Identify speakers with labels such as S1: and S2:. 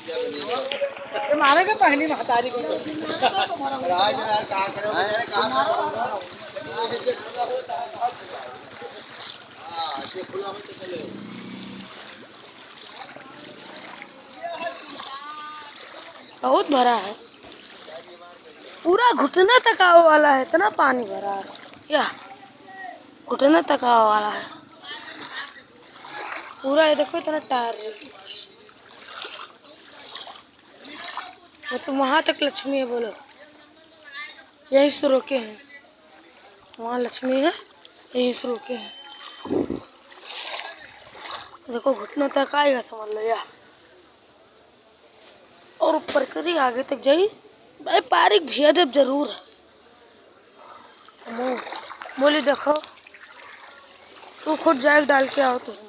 S1: मारे का पहली महतारी को
S2: बहुत भरा है, पूरा घुटने तक आने वाला है, इतना पानी भरा है, या घुटने तक आने वाला है पूरा। ये देखो इतना टायर है, तो वहाँ तक लक्ष्मी है, बोलो यहीं से रोके हैं, वहाँ लक्ष्मी है, यहीं से रोके हैं। देखो घुटने तक आएगा समझ लो, या और ऊपर करी आगे तक जाई भाई। पारिक भेदब जरूर है। बोली देखो, तू खुद जाग डाल के आओ तो।